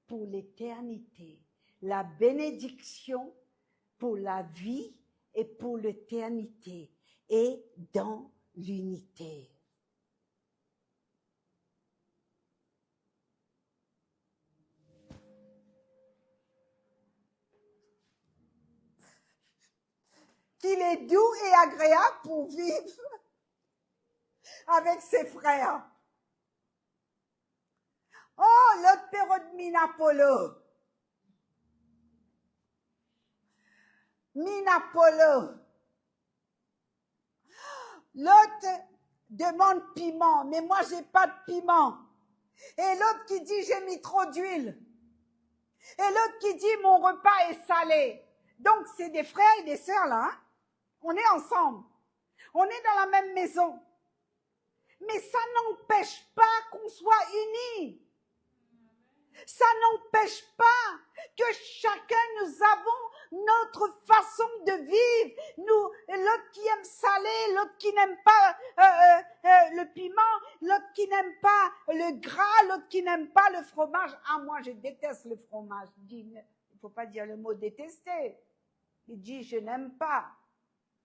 pour l'éternité. La bénédiction pour la vie et pour l'éternité. Et dans l'unité. qu'il est doux et agréable pour vivre avec ses frères. Oh, l'autre période Minapolo. Minapolo. L'autre demande piment, mais moi j'ai pas de piment. Et l'autre qui dit j'ai mis trop d'huile. Et l'autre qui dit mon repas est salé. Donc c'est des frères et des sœurs là. Hein? On est ensemble. On est dans la même maison. Mais ça n'empêche pas qu'on soit unis. Ça n'empêche pas que chacun, nous avons notre façon de vivre. L'autre qui aime salé, l'autre qui n'aime pas le piment, l'autre qui n'aime pas le gras, l'autre qui n'aime pas le fromage. Ah, moi, je déteste le fromage. Il ne faut pas dire le mot détester. Il dit, je n'aime pas.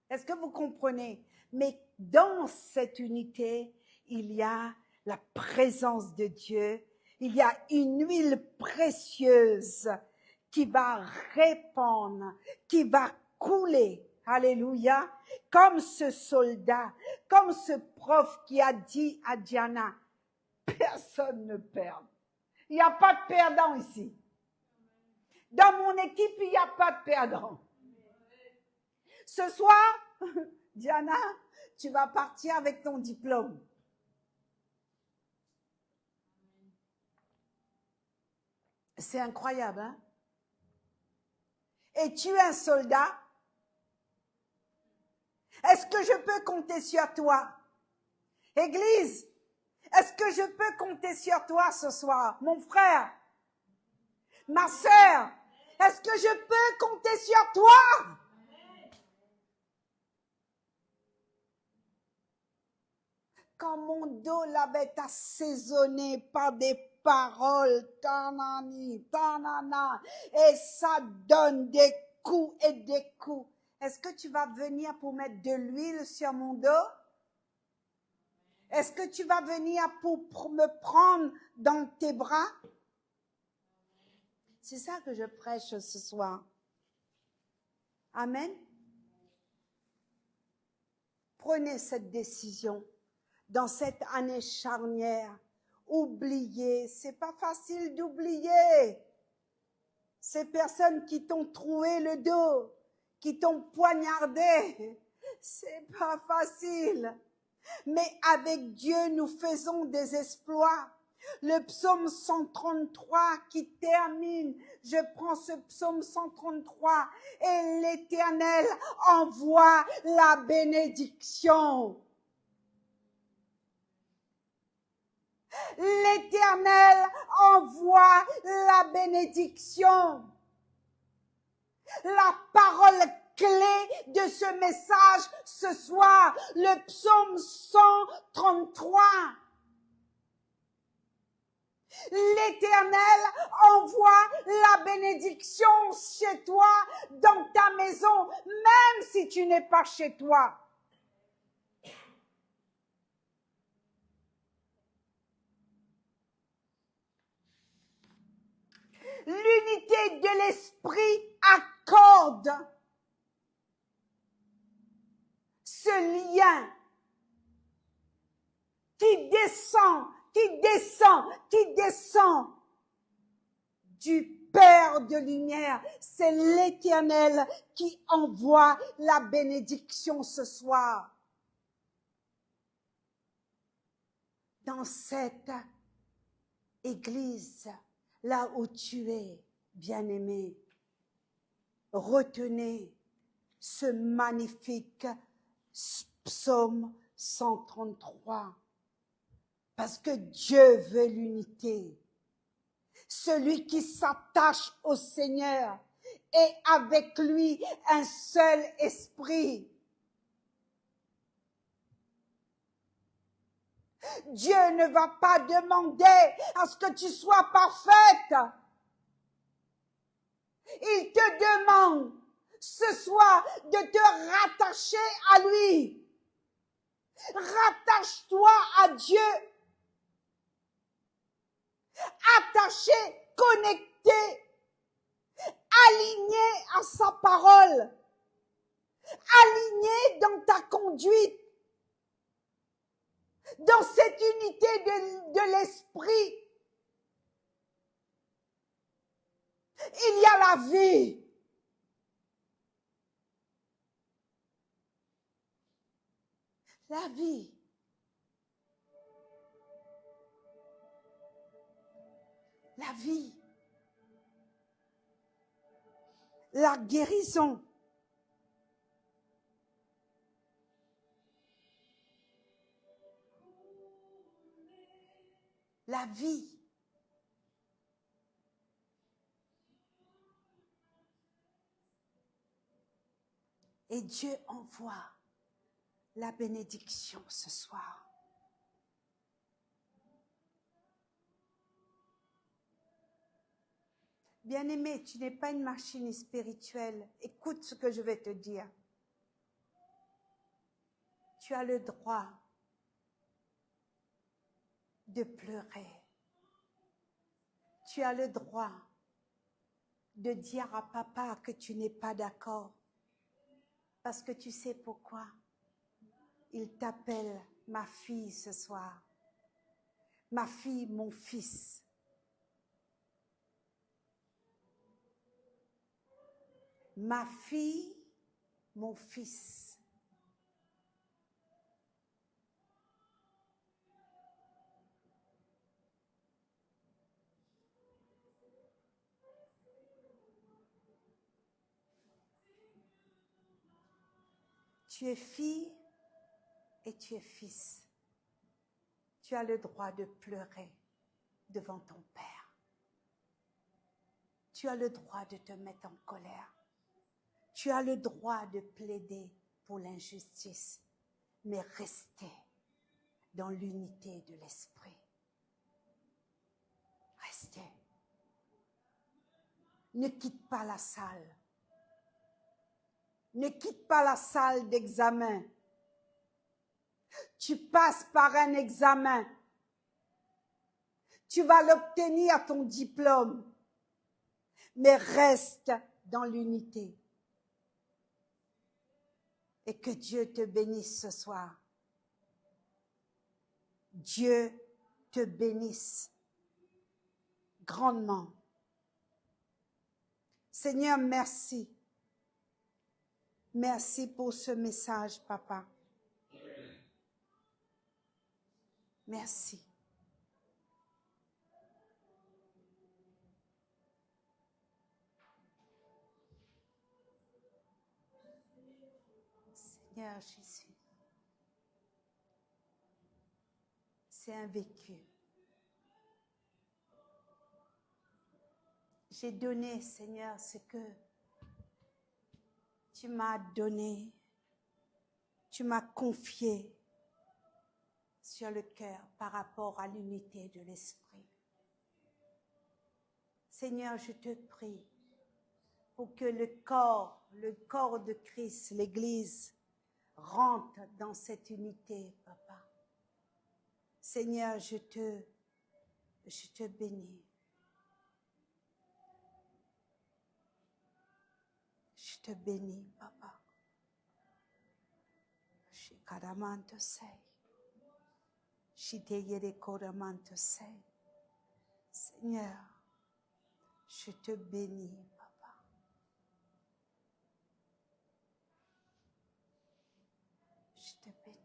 Est-ce que vous comprenez? Mais dans cette unité, il y a la présence de Dieu. Il y a une huile précieuse qui va répandre, qui va couler. Alléluia. Comme ce soldat, comme ce prof qui a dit à Diana, personne ne perd. Il n'y a pas de perdant ici. Dans mon équipe, il n'y a pas de perdant. Ce soir, Diana, tu vas partir avec ton diplôme. C'est incroyable, hein? Et tu es un soldat? Est-ce que je peux compter sur toi? Église, est-ce que je peux compter sur toi ce soir? Mon frère, ma sœur, est-ce que je peux compter sur toi? Quand mon dos l'avait assaisonné par des paroles, tanani, tanana, et ça donne des coups et des coups. Est-ce que tu vas venir pour mettre de l'huile sur mon dos? Est-ce que tu vas venir pour me prendre dans tes bras? C'est ça que je prêche ce soir. Amen. Prenez cette décision dans cette année charnière. Oubliez, c'est pas facile d'oublier ces personnes qui t'ont troué le dos, qui t'ont poignardé. C'est pas facile. Mais avec Dieu, nous faisons des exploits. Le psaume 133 qui termine, je prends ce psaume 133 et l'Éternel envoie la bénédiction. L'Éternel envoie la bénédiction. La parole clé de ce message ce soir, le psaume 133. L'Éternel envoie la bénédiction chez toi, dans ta maison, même si tu n'es pas chez toi. L'unité de l'esprit accorde ce lien qui descend du Père de lumière. C'est l'Éternel qui envoie la bénédiction ce soir. Dans cette église, là où tu es, bien-aimé, retenez ce magnifique psaume 133. Parce que Dieu veut l'unité. Celui qui s'attache au Seigneur est avec lui un seul esprit. Dieu ne va pas demander à ce que tu sois parfaite. Il te demande ce soir de te rattacher à lui. Rattache-toi à Dieu. Attaché, connecté, aligné à sa parole, conduite dans cette unité de l'esprit. Il y a la vie. La vie. La vie. La guérison. La vie. Et Dieu envoie la bénédiction ce soir. Bien-aimé, tu n'es pas une machine spirituelle. Écoute ce que je vais te dire. Tu as le droit de pleurer. Tu as le droit de dire à papa que tu n'es pas d'accord. Parce que tu sais pourquoi? Il t'appelle ma fille ce soir. Ma fille, mon fils. Ma fille, mon fils. Tu es fille et tu es fils. Tu as le droit de pleurer devant ton père. Tu as le droit de te mettre en colère. Tu as le droit de plaider pour l'injustice, mais restez dans l'unité de l'esprit. Restez. Ne quitte pas la salle. Ne quitte pas la salle d'examen. Tu passes par un examen. Tu vas l'obtenir ton diplôme. Mais reste dans l'unité. Et que Dieu te bénisse ce soir. Dieu te bénisse grandement. Seigneur, merci. Merci pour ce message, papa. Merci. Seigneur Jésus, c'est un vécu. J'ai donné, Seigneur, ce que tu m'as donné, tu m'as confié sur le cœur par rapport à l'unité de l'esprit. Seigneur, je te prie pour que le corps de Christ, l'Église, rentre dans cette unité, papa. Seigneur, je te bénis. Je te bénis, papa. Shikaramanto sei. Shiteyere koramanto sei. Seigneur, je te bénis, papa. Je te bénis.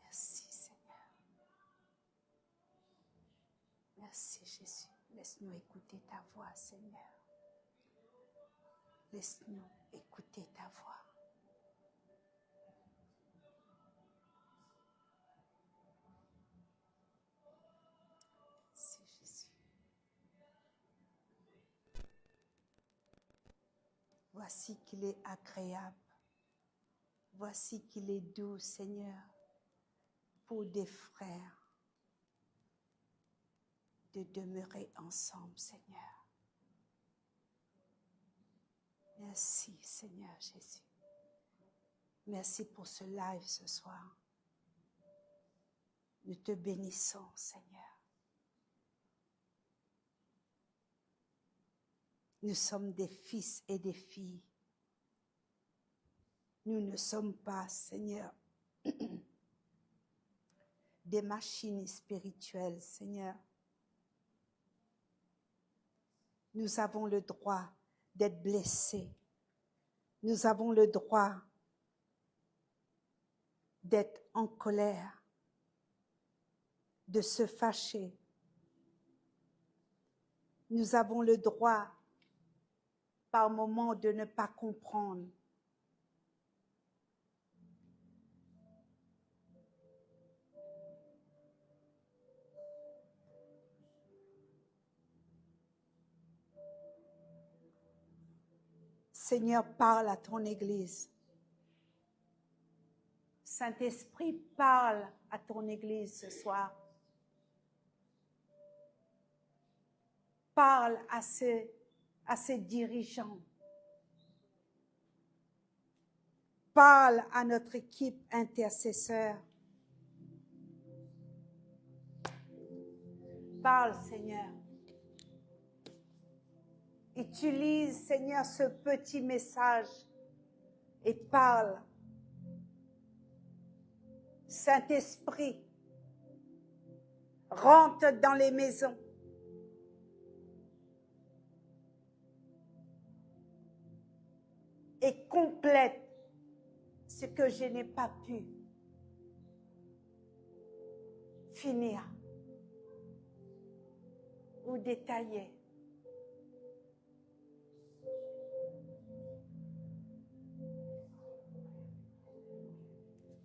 Merci, Seigneur. Merci, Jésus. Laisse-nous écouter ta voix, Seigneur. Laisse-nous écouter ta voix. Merci, Jésus. Voici qu'il est agréable. Voici qu'il est doux, Seigneur, pour des frères de demeurer ensemble, Seigneur. Merci, Seigneur Jésus. Merci pour ce live ce soir. Nous te bénissons, Seigneur. Nous sommes des fils et des filles Nous ne sommes pas, Seigneur, des machines spirituelles, Seigneur. Nous avons le droit d'être blessés. Nous avons le droit d'être en colère, de se fâcher. Nous avons le droit, par moments, de ne pas comprendre. Seigneur, parle à ton Église. Saint-Esprit, parle à ton Église ce soir. Parle à ses dirigeants. Parle à notre équipe intercesseur. Parle, Seigneur. Utilise, Seigneur, ce petit message et parle. Saint-Esprit, rentre dans les maisons. Et complète ce que je n'ai pas pu finir ou détailler.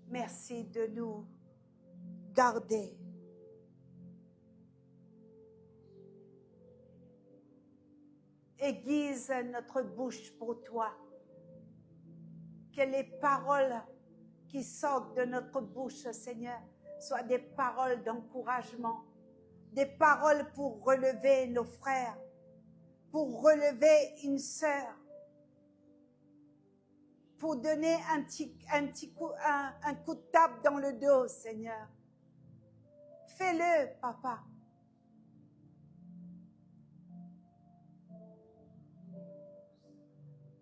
Merci de nous garder. Aiguise notre bouche pour toi. Que les paroles qui sortent de notre bouche, Seigneur, soient des paroles d'encouragement, des paroles pour relever nos frères, pour relever une sœur, pour donner un coup de tape dans le dos, Seigneur. Fais-le, Papa.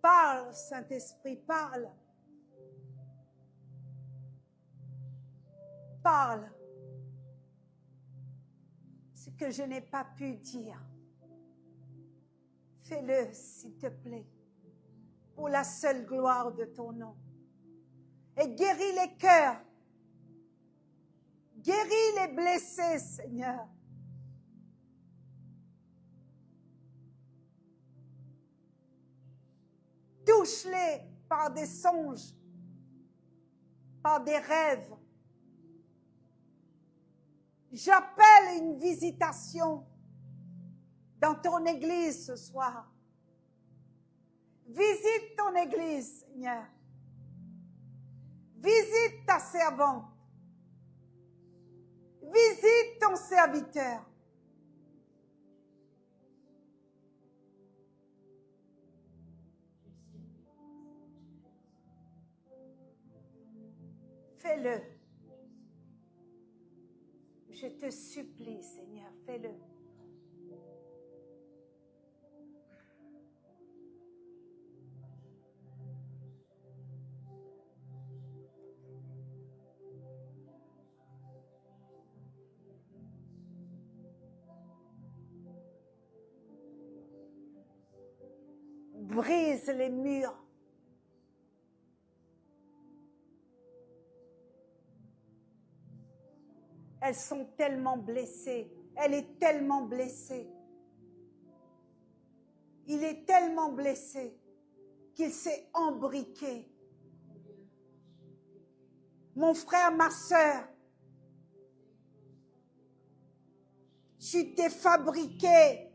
Parle, Saint-Esprit, parle. Parle. Ce que je n'ai pas pu dire. Fais-le, s'il te plaît, pour la seule gloire de ton nom. Et guéris les cœurs. Guéris les blessés, Seigneur. Touche-les par des songes, par des rêves. J'appelle une visitation dans ton église ce soir. Visite ton église, Seigneur. Visite ta servante. Visite ton serviteur. Fais-le. Je te supplie, Seigneur, fais-le. Brise les murs. Elles sont tellement blessées. Elle est tellement blessée. Il est tellement blessé qu'il s'est embriqué. Mon frère, ma sœur, tu t'es fabriqué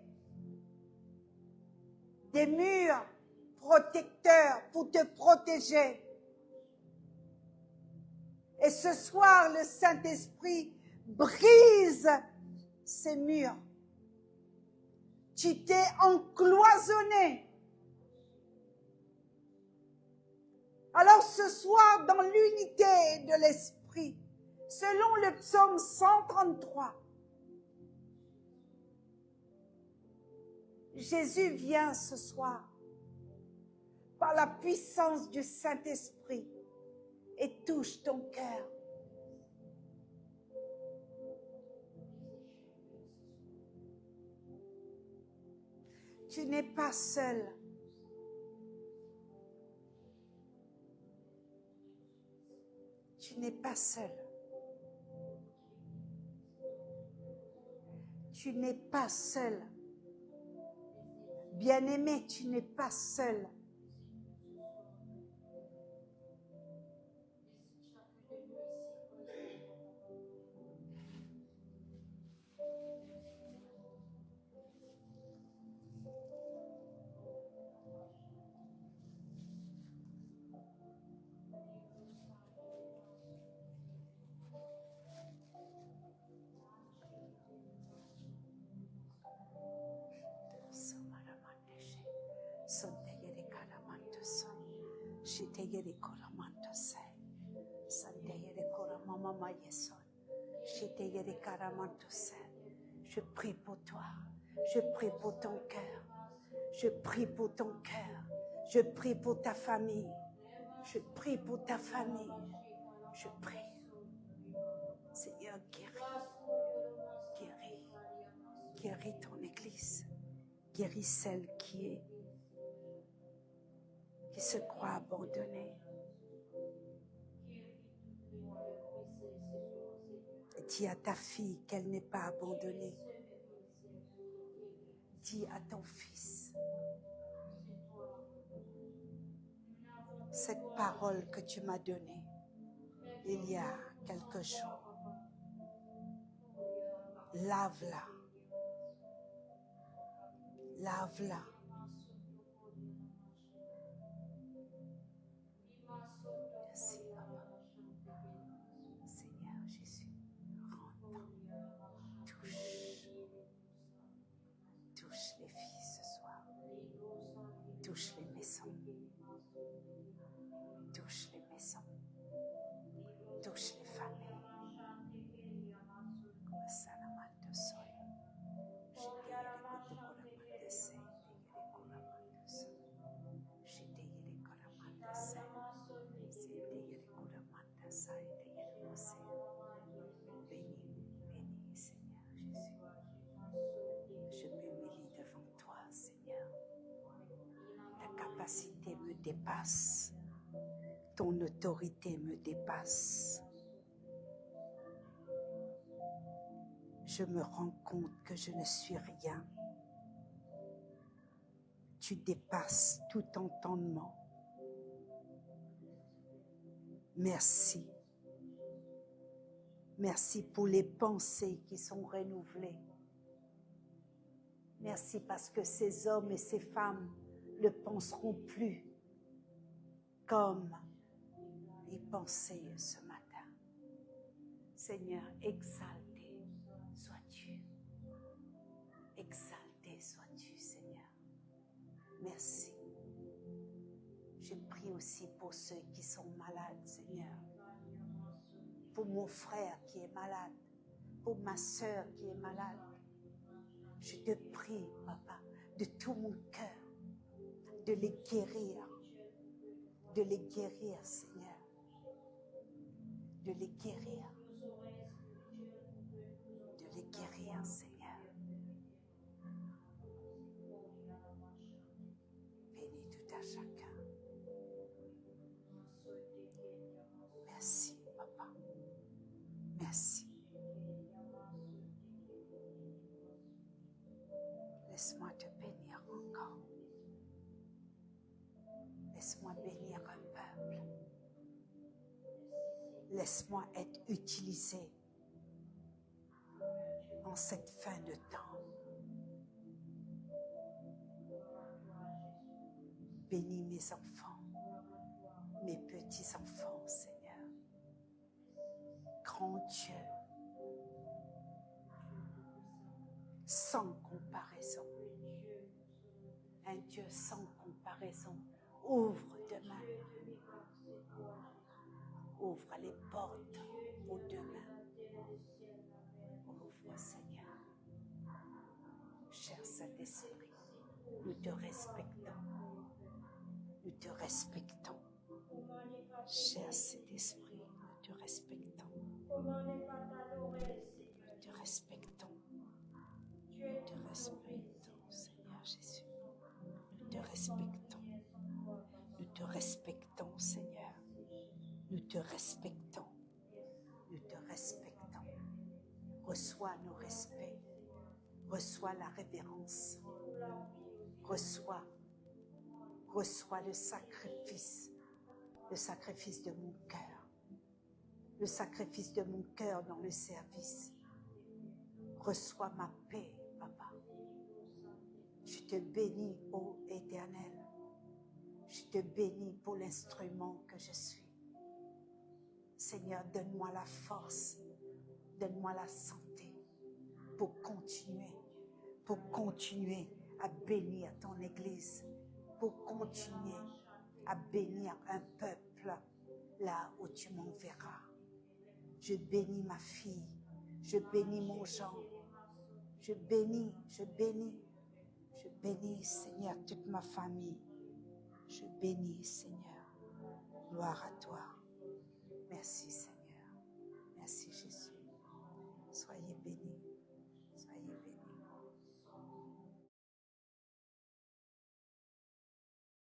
des murs protecteurs pour te protéger. Et ce soir, le Saint-Esprit brise ces murs. Tu t'es encloisonné. Alors ce soir, dans l'unité de l'Esprit, selon le psaume 133, Jésus vient ce soir par la puissance du Saint-Esprit et touche ton cœur. Tu n'es pas seul. Tu n'es pas seul. Tu n'es pas seul. Bien-aimé, tu n'es pas seul. Je prie pour toi. Je prie pour ton cœur. Je prie pour ton cœur. Je prie pour ta famille. Je prie pour ta famille. Je prie. Seigneur, guéris ton Église. Guéris celle qui se croit abandonnée. Dis à ta fille qu'elle n'est pas abandonnée. Dis à ton fils cette parole que tu m'as donnée il y a quelques jours. Lave-la. Lave-la. Merci, Papa. Seigneur Jésus, rentre. Touche les filles ce soir. Touche les maisons. Touche les maisons. Touche les familles. Bénis, Seigneur Jésus. Je m'humilie devant toi, Seigneur. Ta capacité me dépasse. Ton autorité me dépasse. Je me rends compte que je ne suis rien. Tu dépasses tout entendement. Merci. Merci pour les pensées qui sont renouvelées. Merci parce que ces hommes et ces femmes ne penseront plus comme ils pensaient ce matin. Seigneur, exalté sois-tu. Exalté sois-tu, Seigneur. Merci. Je prie aussi pour ceux qui sont malades, Seigneur. Pour mon frère qui est malade. Pour ma sœur qui est malade. Je te prie, Papa, de tout mon cœur, de les guérir. De les guérir, Seigneur. De les guérir. De les guérir, Seigneur. Bénis tout à chacun. Merci, Papa. Merci. Laisse-moi te bénir encore. Laisse-moi bénir un peuple. Laisse-moi être utilisé en cette fin de temps. Bénis mes enfants, mes petits-enfants, Seigneur. Grand Dieu, sans comparaison. Un Dieu sans comparaison. Ouvre demain. Ouvre les portes pour demain. Ouvre, Seigneur. Cher Saint-Esprit, nous te respectons. Nous te respectons. Cher Saint-Esprit. te respectons. Nous te respectons. Reçois nos respects. Reçois la révérence. Reçois le sacrifice de mon cœur. Le sacrifice de mon cœur dans le service. Reçois ma paix, Papa. Je te bénis, ô Éternel. Je te bénis pour l'instrument que je suis. Seigneur, donne-moi la force, donne-moi la santé pour continuer à bénir ton Église, pour continuer à bénir un peuple là où tu m'enverras. Je bénis ma fille, je bénis mon genre, je bénis, Seigneur, toute ma famille. Je bénis, Seigneur. Gloire à toi. Merci, Seigneur.